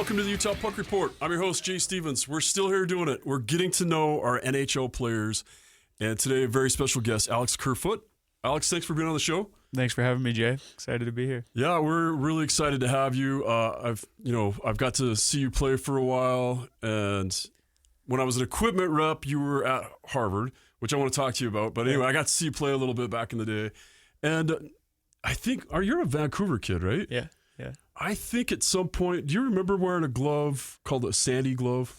welcome to the Utah Puck Report. I'm your host, Jay Stevens. We're still here doing it. We're getting to know our NHL players. And today, a very special guest, Alex Kerfoot. Alex, thanks for being on the show. Thanks for having me, Jay. Excited to be here. Yeah, we're really excited to have you. I've got to see you play for a while, and when I was an equipment rep, you were at Harvard, which I want to talk to you about. But anyway, I got to see you play a little bit back in the day, and I think you're a Vancouver kid, right? Yeah. I think at some point, do you remember wearing a glove called a Sandy glove,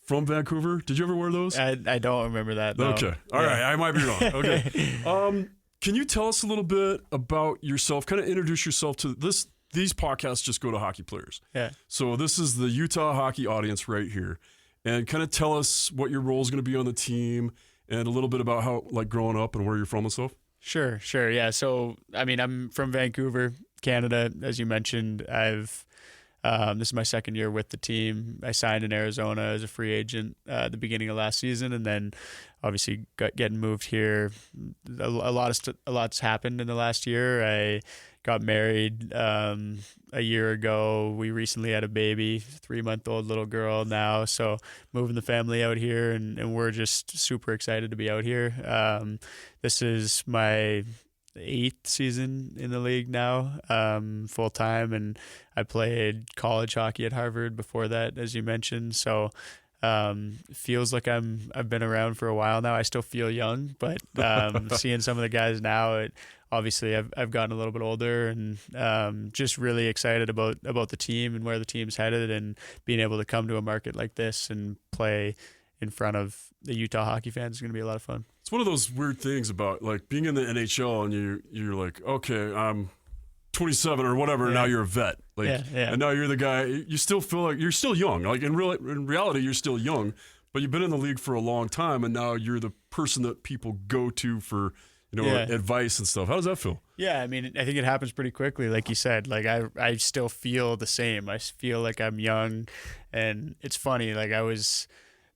from Vancouver? Did you ever wear those? I don't remember that. No. Okay, all right, I might be wrong. Okay. Can you tell us a little bit about yourself? Kind of introduce yourself to this. These podcasts just go to hockey players. Yeah. So this is the Utah hockey audience right here. And kind of tell us what your role is going to be on the team and a little bit about how, growing up and where you're from and stuff. Sure. Yeah. So, I'm from Vancouver, Canada. As you mentioned, this is my second year with the team. I signed in Arizona as a free agent at the beginning of last season, and then obviously getting moved here. A lot's happened in the last year. I got married a year ago. We recently had a baby, 3-month-old little girl now. So moving the family out here, and we're just super excited to be out here. This is my 8th season in the league now, full time, and I played college hockey at Harvard before that, as you mentioned. So it feels like I've been around for a while now. I still feel young, but seeing some of the guys now, obviously I've gotten a little bit older, and just really excited about the team and where the team's headed, and being able to come to a market like this and play in front of the Utah hockey fans is going to be a lot of fun. It's one of those weird things about being in the NHL, and you're like, okay, I'm 27 or whatever, and now you're a vet. And now you're the guy. You still feel like you're still young. In reality, you're still young, but you've been in the league for a long time, and now you're the person that people go to for advice and stuff. How does that feel? Yeah, I think it happens pretty quickly. Like you said, I still feel the same. I feel like I'm young, and it's funny. I was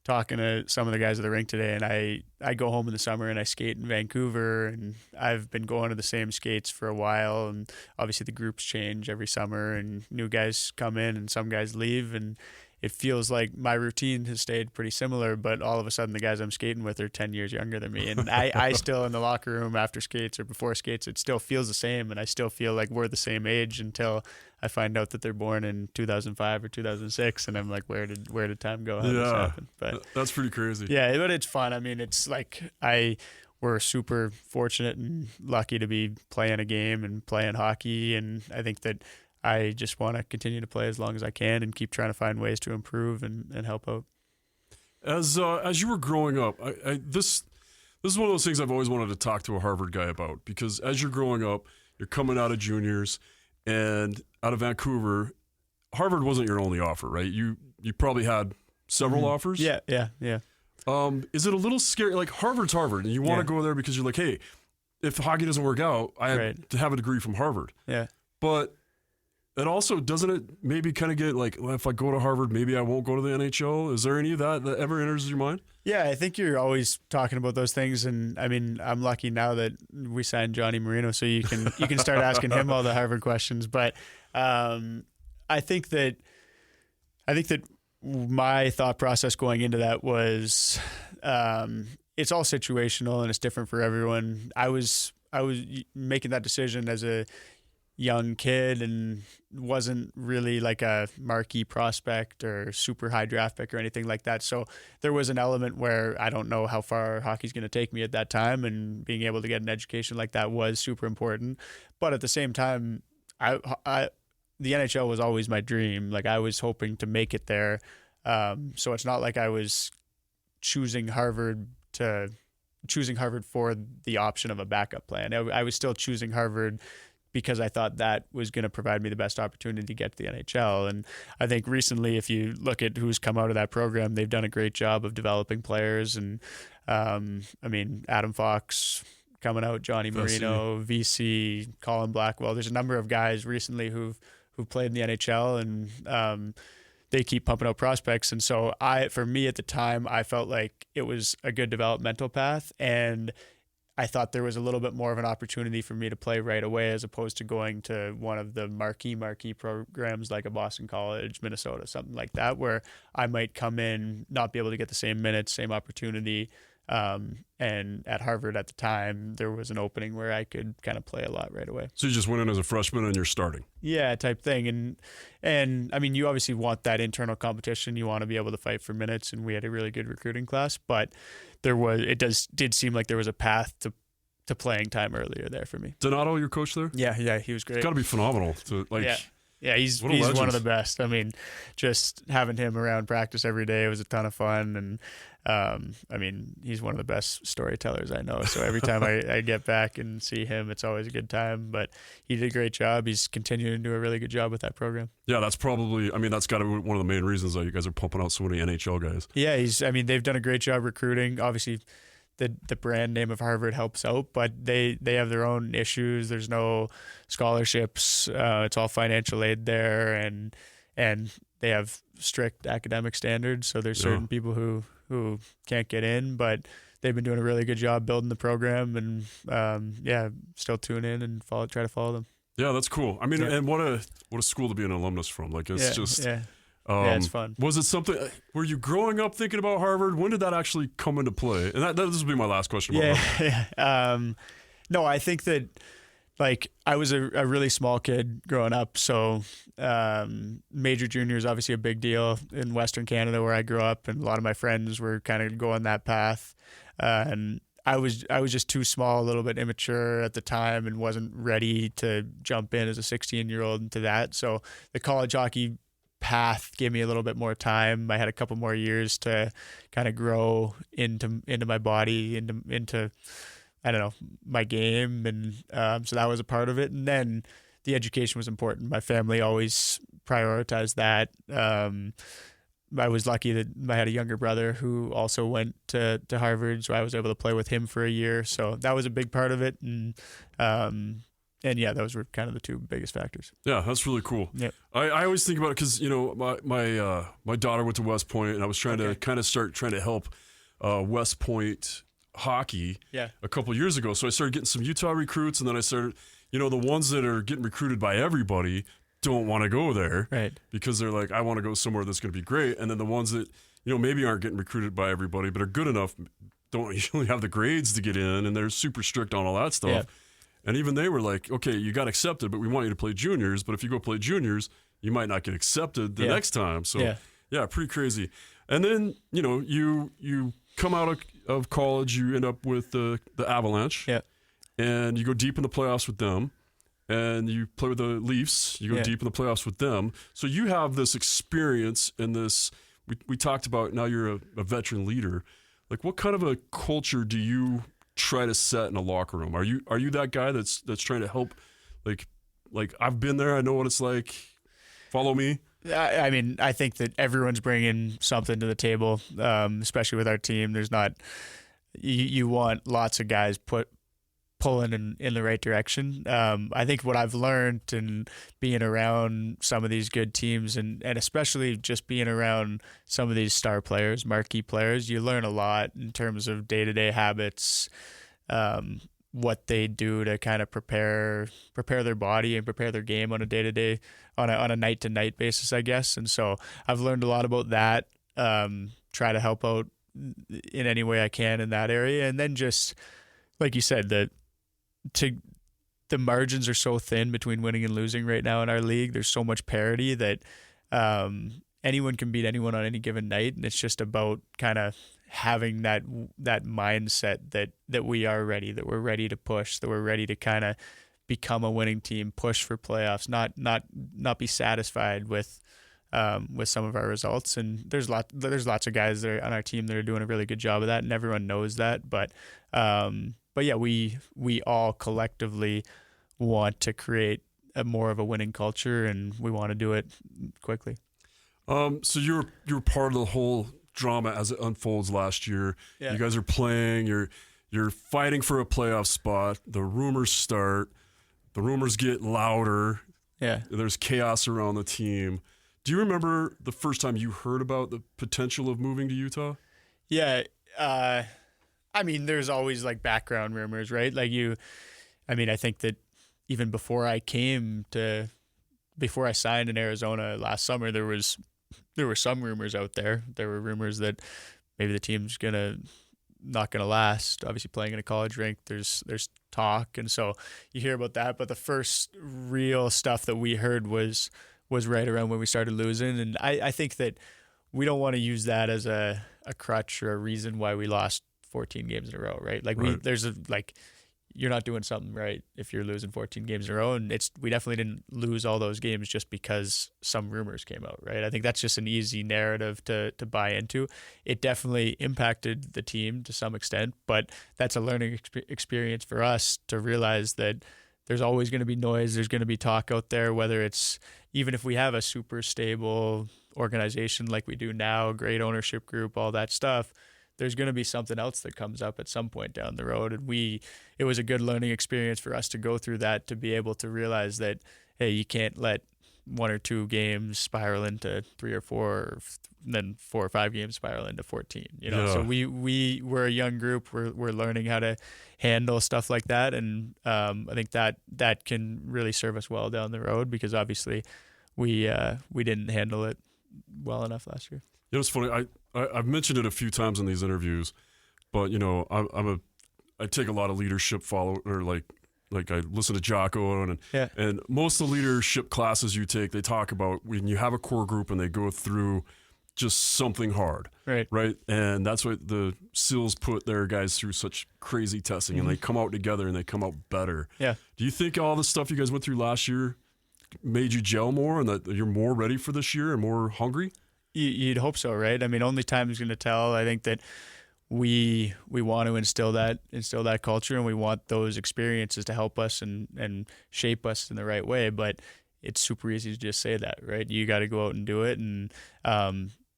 talking to some of the guys at the rink today, and I go home in the summer and I skate in Vancouver, and I've been going to the same skates for a while, and obviously the groups change every summer and new guys come in and some guys leave, and it feels like my routine has stayed pretty similar, but all of a sudden the guys I'm skating with are 10 years younger than me, and I still in the locker room after skates or before skates, it still feels the same, and I still feel like we're the same age until I find out that they're born in 2005 or 2006, and I'm like, where did time go? How did this happen? But that's pretty crazy. Yeah, but it's fun. It's we're super fortunate and lucky to be playing a game and playing hockey, and I think that I just want to continue to play as long as I can and keep trying to find ways to improve and help out. As you were growing up, this is one of those things I've always wanted to talk to a Harvard guy about, because as you're growing up, you're coming out of juniors and out of Vancouver. Harvard wasn't your only offer, right? You probably had several offers. Yeah. Is it a little scary? Harvard's Harvard, and you want to go there because you're like, hey, if hockey doesn't work out, I have to have a degree from Harvard. Yeah. But it also, doesn't it maybe kind of get well, if I go to Harvard, maybe I won't go to the NHL? Is there any of that ever enters your mind? Yeah, I think you're always talking about those things, and I'm lucky now that we signed Johnny Marino, so you can start asking him all the Harvard questions. But I think that my thought process going into that was it's all situational and it's different for everyone. I was making that decision as a young kid and wasn't really like a marquee prospect or super high draft pick or anything like that. So there was an element where I don't know how far hockey's going to take me at that time, and being able to get an education like that was super important. But at the same time, the NHL was always my dream. I was hoping to make it there. So it's not like I was choosing Harvard for the option of a backup plan. I was still choosing Harvard because I thought that was going to provide me the best opportunity to get to the NHL. And I think recently, if you look at who's come out of that program, they've done a great job of developing players. And Adam Fox coming out, Johnny Marino, VC, Colin Blackwell. There's a number of guys recently who've played in the NHL, and they keep pumping out prospects. And so for me at the time, I felt like it was a good developmental path, and I thought there was a little bit more of an opportunity for me to play right away as opposed to going to one of the marquee programs like a Boston College, Minnesota, something like that, where I might come in, not be able to get the same minutes, same opportunity. And at Harvard at the time, there was an opening where I could kind of play a lot right away. So you just went in as a freshman and you're starting? Yeah, type thing. And I mean, you obviously want that internal competition. You want to be able to fight for minutes, and we had a really good recruiting class, but did seem like there was a path to playing time earlier there for me. Donato, your coach there? Yeah, he was great. It's got to be phenomenal to Yeah, he's one of the best. I mean, just having him around practice every day was a ton of fun, and I mean, he's one of the best storytellers I know. So every time I get back and see him, it's always a good time. But he did a great job. He's continuing to do a really good job with that program. Yeah, that's got to be one of the main reasons that you guys are pumping out so many NHL guys. Yeah, they've done a great job recruiting. Obviously, the brand name of Harvard helps out, but they have their own issues. There's no scholarships. It's all financial aid there, and they have strict academic standards. So there's certain people who can't get in, but they've been doing a really good job building the program, and still tune in and try to follow them. Yeah, that's cool. I mean, and what a school to be an alumnus from. Like it's it's fun. Was it something? Were you growing up thinking about Harvard? When did that actually come into play? And this will be my last question about Harvard. No, I think that like I was a really small kid growing up, so major junior is obviously a big deal in Western Canada where I grew up, and a lot of my friends were kind of going that path, and I was just too small, a little bit immature at the time, and wasn't ready to jump in as a 16-year-old into that. So the college hockey path gave me a little bit more time. I had a couple more years to kind of grow into my body, into I don't know, my game, and so that was a part of it. And then the education was important. My family always prioritized that. I was lucky that I had a younger brother who also went to Harvard, so I was able to play with him for a year. So that was a big part of it, and yeah, those were kind of the two biggest factors. Yeah, that's really cool. Yep. I always think about it because my daughter went to West Point, and I was trying to help West Point hockey a couple years ago. So I started getting some Utah recruits, and then I started, the ones that are getting recruited by everybody don't want to go there, right? Because they're like, I want to go somewhere that's going to be great. And then the ones that maybe aren't getting recruited by everybody but are good enough don't usually have the grades to get in, and they're super strict on all that stuff. Yeah. And even they were like, okay, you got accepted, but we want you to play juniors. But if you go play juniors, you might not get accepted the next time. So yeah, pretty crazy. And then you come out of college, you end up with the Avalanche, and you go deep in the playoffs with them. And you play with the Leafs, you go deep in the playoffs with them. So you have this experience in this. We talked about now you're a veteran leader. Like, what kind of a culture do you try to set in a locker room? Are you that guy that's trying to help? Like I've been there. I know what it's like. Follow me. I mean, I think that everyone's bringing something to the table, especially with our team. There's not. You want lots of guys pulling in the right direction. I think what I've learned in being around some of these good teams and especially just being around some of these star players, marquee players, you learn a lot in terms of day-to-day habits, what they do to kind of prepare their body and prepare their game on a day-to-day, on a night-to-night basis, I guess. And so I've learned a lot about that, try to help out in any way I can in that area. And then just, like you said, the margins are so thin between winning and losing right now in our league. There's so much parity that anyone can beat anyone on any given night, and it's just about kind of having that mindset that we are ready, that we're ready to push, that we're ready to kind of become a winning team, push for playoffs, not be satisfied with some of our results. And there's lots of guys that are on our team that are doing a really good job of that, and everyone knows that. But yeah, we all collectively want to create more of a winning culture, and we want to do it quickly. So you're part of the whole drama as it unfolds last year. Yeah. You guys are playing. You're fighting for a playoff spot. The rumors start. The rumors get louder. Yeah. There's chaos around the team. Do you remember the first time you heard about the potential of moving to Utah? Yeah. I mean, there's always like background rumors, right? Like I think that even before I signed in Arizona last summer, there were some rumors out there. There were rumors that maybe the team's not gonna last. Obviously, playing in a college rink, there's talk, and so you hear about that. But the first real stuff that we heard was right around when we started losing, and I think that we don't want to use that as a crutch or a reason why we lost 14 games in a row, right? Like you're not doing something right if you're losing 14 games in a row, and we definitely didn't lose all those games just because some rumors came out, right? I think that's just an easy narrative to buy into. It definitely impacted the team to some extent, but that's a learning experience for us to realize that there's always going to be noise, there's going to be talk out there, whether it's even if we have a super stable organization like we do now, great ownership group, all that stuff, there's going to be something else that comes up at some point down the road. And it was a good learning experience for us to go through that, to be able to realize that, hey, you can't let 1 or 2 games spiral into 3 or 4, and then 4 or 5 games spiral into 14. So we're a young group. We're learning how to handle stuff like that, and I think that can really serve us well down the road, because obviously we didn't handle it well enough last year. It's funny. I've mentioned it a few times in these interviews, but I take a lot of leadership like I listen to Jocko and most of the leadership classes you take, they talk about when you have a core group and they go through just something hard, right? And that's why the SEALs put their guys through such crazy testing, and they come out together and they come out better. Yeah. Do you think all the stuff you guys went through last year made you gel more, and that you're more ready for this year and more hungry? You'd hope so, right? I mean, only time is going to tell. I think that we want to instill that culture, and we want those experiences to help us and shape us in the right way. But it's super easy to just say that, right? You got to go out and do it, and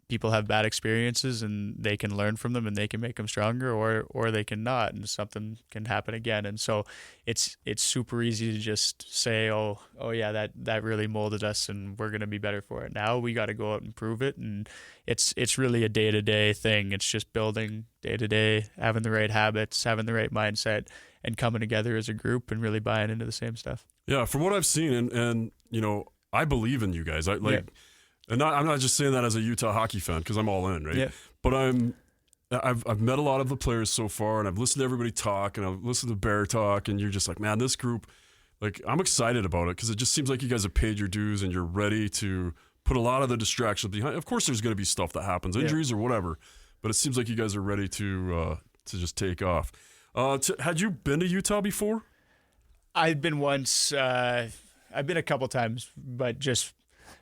people have bad experiences, and they can learn from them, and they can make them stronger, or they can not, and something can happen again. And so it's super easy to just say, oh yeah, that really molded us, and we're going to be better for it. Now we got to go out and prove it, and it's really a day-to-day thing. It's just building day-to-day, having the right habits, having the right mindset, and coming together as a group and really buying into the same stuff. Yeah, from what I've seen, and I believe in you guys. And I'm not just saying that as a Utah hockey fan, because I'm all in, right? Yeah. But I've met a lot of the players so far, and I've listened to everybody talk, and I've listened to Bear talk, and you're just like, man, this group, like, I'm excited about it, because it just seems like you guys have paid your dues and you're ready to put a lot of the distractions behind. Of course, there's going to be stuff that happens, injuries or whatever, but it seems like you guys are ready to just take off. Had you been to Utah before? I've been once. I've been a couple times, but just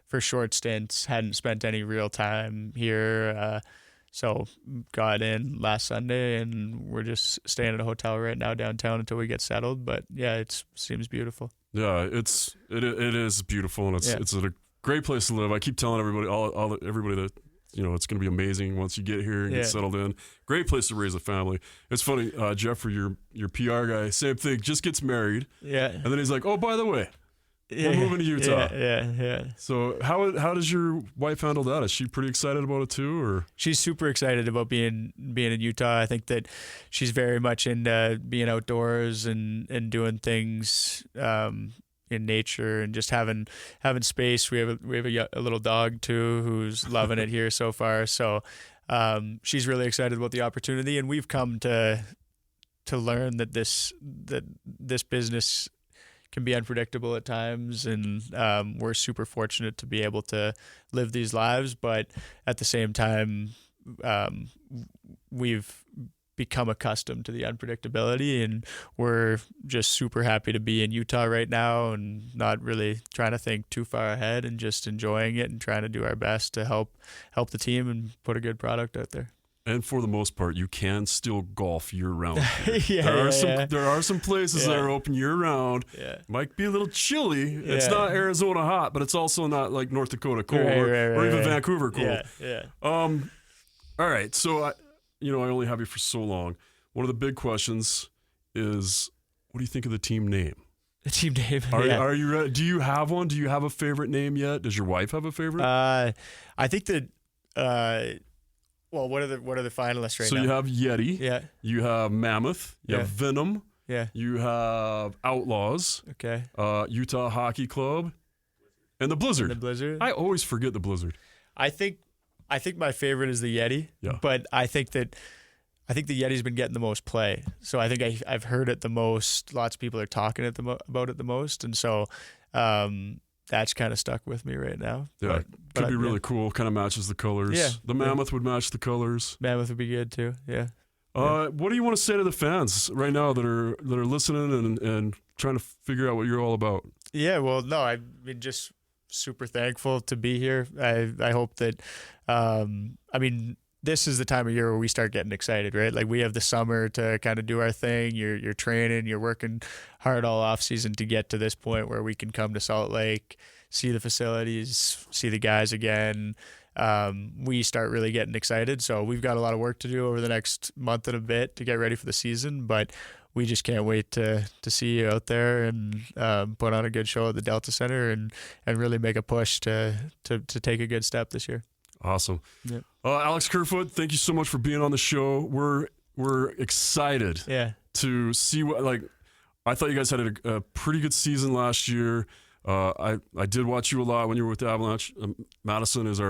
for short stints. Hadn't spent any real time here. So got in last Sunday, and we're just staying at a hotel right now downtown until we get settled. But yeah, it seems beautiful. Yeah, it is beautiful, and it's a great place to live. I keep telling everybody that it's going to be amazing once you get here and get settled in. Great place to raise a family. It's funny, Jeffrey, your PR guy, same thing, just gets married. Yeah, and then he's like, oh, by the way, we're moving to Utah. Yeah. So how does your wife handle that? Is she pretty excited about it too, or? She's super excited about being in Utah. I think that she's very much into being outdoors and doing things in nature, and just having space. We have a little dog too who's loving it here so far. So she's really excited about the opportunity, and we've come to learn that this business can be unpredictable at times, and we're super fortunate to be able to live these lives. But at the same time, we've become accustomed to the unpredictability, and we're just super happy to be in Utah right now, and not really trying to think too far ahead, and just enjoying it and trying to do our best to help the team and put a good product out there. And for the most part, you can still golf year-round. There are some places that are open year-round. Yeah. Might be a little chilly. Yeah. It's not Arizona hot, but it's also not like North Dakota cold or even Vancouver cold. Yeah. All right. So, I only have you for so long. One of the big questions is, what do you think of the team name? The team name. Are you ready? Do you have one? Do you have a favorite name yet? Does your wife have a favorite? I think that. Well, what are the finalists right now? So you have Yeti. Yeah. You have Mammoth. You have Venom. Yeah. You have Outlaws. Okay. Utah Hockey Club. And the Blizzard. I always forget the Blizzard. I think my favorite is the Yeti. Yeah. But I think the Yeti's been getting the most play. So I think I've heard it the most. Lots of people are talking about it the most. And so that's kind of stuck with me right now. Yeah, could be really cool. Kind of matches the colors. Yeah. The Mammoth would match the colors. Mammoth would be good too. Yeah. What do you want to say to the fans right now that are listening and trying to figure out what you're all about? Yeah, well, no, I've been just super thankful to be here. I hope that, this is the time of year where we start getting excited, right? Like we have the summer to kind of do our thing. You're training, you're working hard all off season to get to this point where we can come to Salt Lake, see the facilities, see the guys again. We start really getting excited. So we've got a lot of work to do over the next month and a bit to get ready for the season, but we just can't wait to see you out there and put on a good show at the Delta Center and really make a push to take a good step this year. Awesome. Yep. Alex Kerfoot, thank you so much for being on the show. We're excited to see what, I thought you guys had a pretty good season last year. I did watch you a lot when you were with the Avalanche. Madison is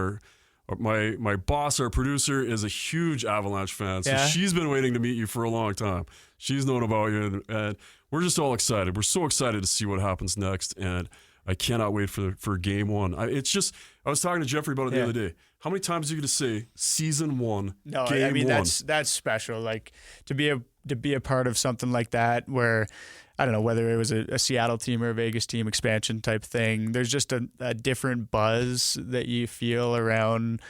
my boss, our producer, is a huge Avalanche fan. So she's been waiting to meet you for a long time. She's known about you, and we're just all excited. We're so excited to see what happens next, and I cannot wait for game one. I was talking to Jeffrey about it the other day. How many times are you going to say season one? No, game one? That's special. Like to be a part of something like that, where I don't know whether it was a Seattle team or a Vegas team expansion type thing. There's just a different buzz that you feel around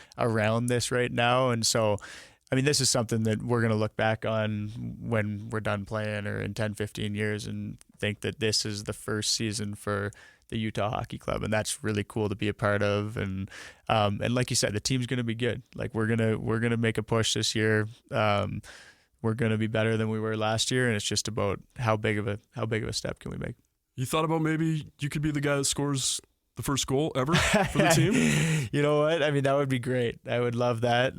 this right now, and so. This is something that we're going to look back on when we're done playing or in 10, 15 years and think that this is the first season for the Utah Hockey Club. And that's really cool to be a part of. And like you said, the team's going to be good. Like we're going to make a push this year. We're going to be better than we were last year. And it's just about how big of a step can we make? You thought about maybe you could be the guy that scores the first goal ever for the team? You know what? That would be great. I would love that.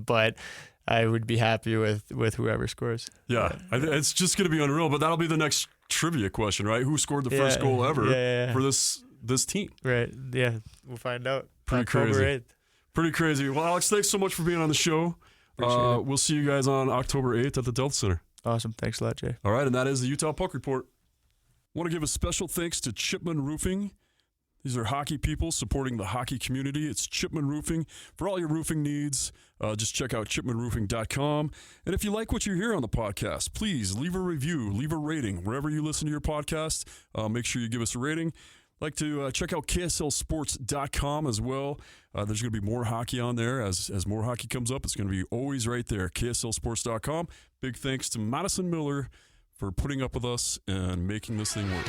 But I would be happy with whoever scores. Yeah. It's just going to be unreal. But that'll be the next trivia question, right? Who scored the first goal ever for this team? Right. Yeah. We'll find out. Pretty October crazy. 8th. Pretty crazy. Well, Alex, thanks so much for being on the show. We'll see you guys on October 8th at the Delta Center. Awesome. Thanks a lot, Jay. All right. And that is the Utah Puck Report. I want to give a special thanks to Chipman Roofing. These are hockey people supporting the hockey community. It's Chipman Roofing. For all your roofing needs, just check out chipmanroofing.com. And if you like what you hear on the podcast, please leave a review, leave a rating. Wherever you listen to your podcast, make sure you give us a rating. Like to check out kslsports.com as well. There's going to be more hockey on there. As more hockey comes up, it's going to be always right there, kslsports.com. Big thanks to Madison Miller for putting up with us and making this thing work.